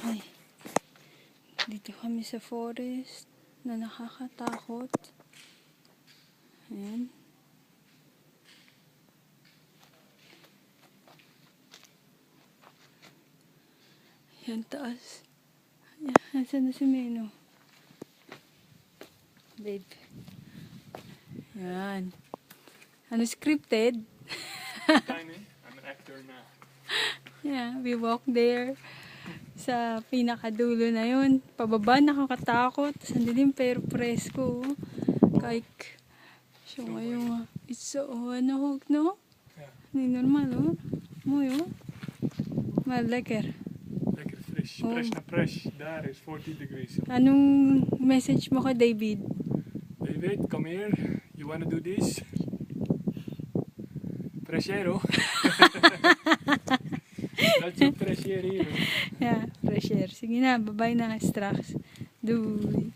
Ay, dito kami sa forest na nakakatakot. Ayan. Ayan, taas. Ayan, nasan na si Meno? Babe. Ayan. Ano, scripted? Tiny. I'm an actor now. Yeah, we walk there. Sa pinakadulo na yun. Pababa, nakakatakot. Sandilim pero presko. Kaik. So ngayon, it's so, ano, no? Ja, Hindi normal, oh. Mooi, oh. Maar lekker. lekker fris. Oh. Fresh na fresh. Daar is 40 degrees. Anong message mo kay David? David, come here. You wanna do this? Fresh air, oh. Not so fresh air here. Yeah, fresh air. Sige na, babay na, Strax. Doei.